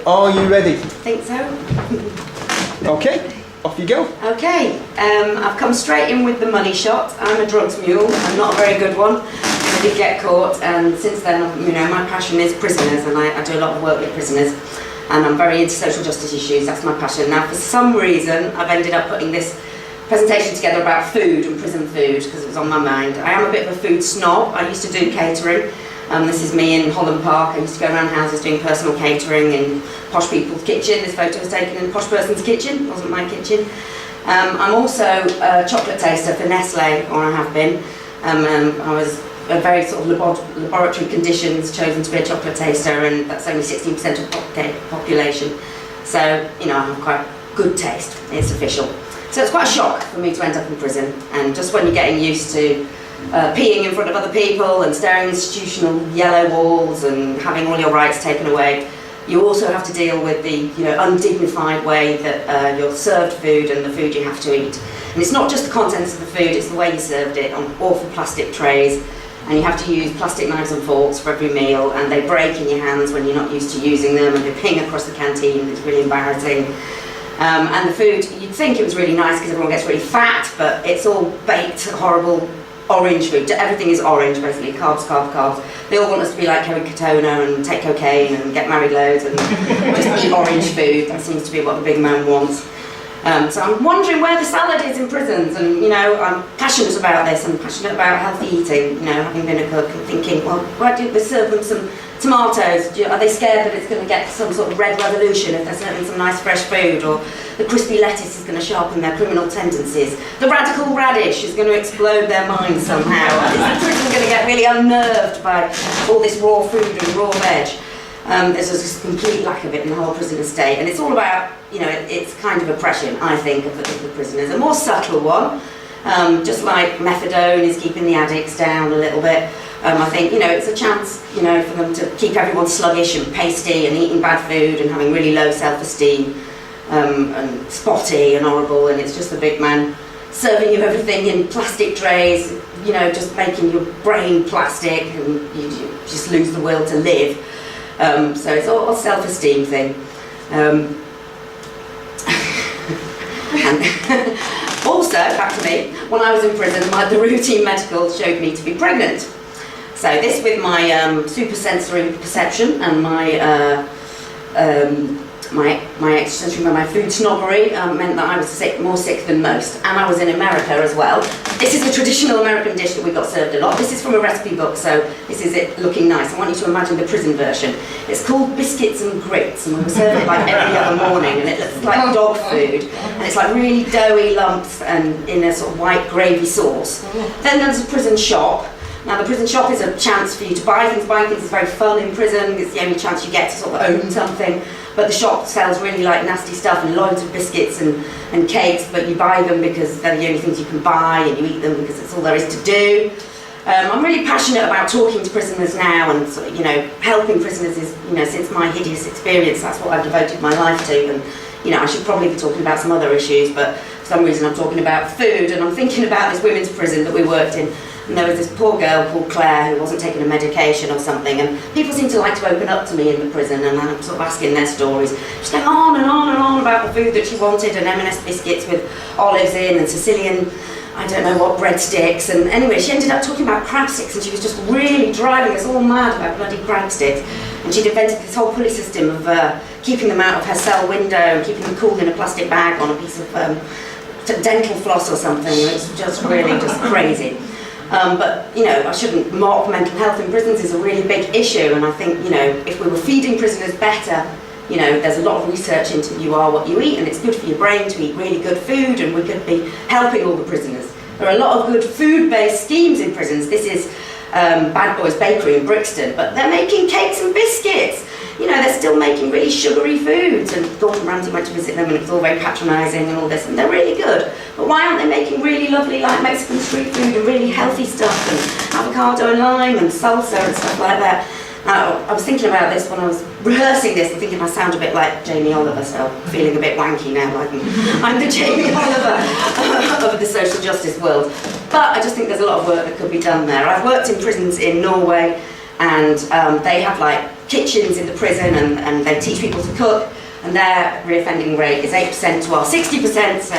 Are you ready? I think so. Okay, off you go. Okay, I've come straight in with the money shot. I'm a drugs mule. I'm not a very good one. I did get caught, and since then, my passion is prisoners, and I do a lot of work with prisoners, and I'm very into social justice issues. That's my passion. Now, for some reason, I've ended up putting this presentation together about food and prison food because it was on my mind. I am a bit of a food snob. I used to do catering. This is me in Holland Park. I used to go around houses doing personal catering in posh people's kitchen. This photo was taken in a posh person's kitchen. It wasn't my kitchen. I'm also a chocolate taster for Nestle, or I have been. I was a very sort of laboratory conditions chosen to be a chocolate taster, and that's only 16% of the population. So, I have quite good taste. It's official. So it's quite a shock for me to end up in prison, and just when you're getting used to peeing in front of other people and staring at institutional yellow walls and having all your rights taken away, you also have to deal with the undignified way that you're served food and the food you have to eat. And it's not just the contents of the food, it's the way you served it on awful plastic trays, and you have to use plastic knives and forks for every meal, and they break in your hands when you're not used to using them, and they ping across the canteen, and it's really embarrassing. And the food, you'd think it was really nice because everyone gets really fat, but it's all baked, horrible orange food. Everything is orange, basically. Carbs, carbs, carbs. They all want us to be like Kerry Katona and take cocaine and get married loads and just eat orange food. That seems to be what the big man wants. So I'm wondering where the salad is in prisons, and I'm passionate about this. I'm passionate about healthy eating, having been a cook, and thinking, well, why don't they serve them some tomatoes? Are they scared that it's going to get some sort of red revolution if they're serving some nice fresh food? Or the crispy lettuce is going to sharpen their criminal tendencies? The radical radish is going to explode their minds somehow? Is the prison going to get really unnerved by all this raw food and raw veg? There's just a complete lack of it in the whole prison estate, and it's all about, it's kind of oppression, I think, of the prisoners. A more subtle one, just like methadone is keeping the addicts down a little bit. I think, it's a chance, for them to keep everyone sluggish and pasty and eating bad food and having really low self-esteem and spotty and horrible, and it's just the big man serving you everything in plastic trays, just making your brain plastic, and you just lose the will to live. So it's all a self-esteem thing. And also, back to me, when I was in prison, the routine medical showed me to be pregnant. So this, with my supersensory perception and my food snobbery, meant that I was more sick than most, and I was in America as well. This is a traditional American dish that we got served a lot. This is from a recipe book, so this is it looking nice. I want you to imagine the prison version. It's called biscuits and grits, and we were served it like every other morning, and it looks like dog food, and it's like really doughy lumps and in a sort of white gravy sauce. Then there's a prison shop. Now, the prison shop is a chance for you to buy things. Buying things is very fun in prison. It's the only chance you get to sort of own something. But the shop sells really nasty stuff and loads of biscuits and cakes, but you buy them because they're the only things you can buy, and you eat them because it's all there is to do. I'm really passionate about talking to prisoners now, and helping prisoners is, since my hideous experience, that's what I've devoted my life to. And I should probably be talking about some other issues, but for some reason I'm talking about food, and I'm thinking about this women's prison that we worked in. And there was this poor girl called Claire who wasn't taking a medication or something, and people seem to like to open up to me in the prison, and I'm sort of asking their stories. She's going on and on and on about the food that she wanted, and M&S biscuits with olives in, and Sicilian, I don't know what, breadsticks. And anyway, she ended up talking about crab sticks, and she was just really driving us all mad about bloody crab sticks. And she'd invented this whole pulley system of keeping them out of her cell window and keeping them cool in a plastic bag on a piece of dental floss or something. It's just really just crazy. But I shouldn't mock mental health in prisons. Is a really big issue, and I think if we were feeding prisoners better, there's a lot of research into you are what you eat, and it's good for your brain to eat really good food, and we could be helping all the prisoners. There are a lot of good food-based schemes in prisons. This is Bad Boys Bakery in Brixton, but they're making cakes and biscuits. They're still making really sugary foods, and Gordon Ramsay went to visit them, and it was all very patronising and all this, and they're really good. But why aren't they making really lovely, like Mexican street food and really healthy stuff, and avocado and lime and salsa and stuff like that? I was thinking about this when I was rehearsing this, and thinking I sound a bit like Jamie Oliver, so I'm feeling a bit wanky now, like I'm the Jamie Oliver of the social justice world. But I just think there's a lot of work that could be done there. I've worked in prisons in Norway, and they have like kitchens in the prison, and they teach people to cook, and their reoffending rate is 8% to our 60%, so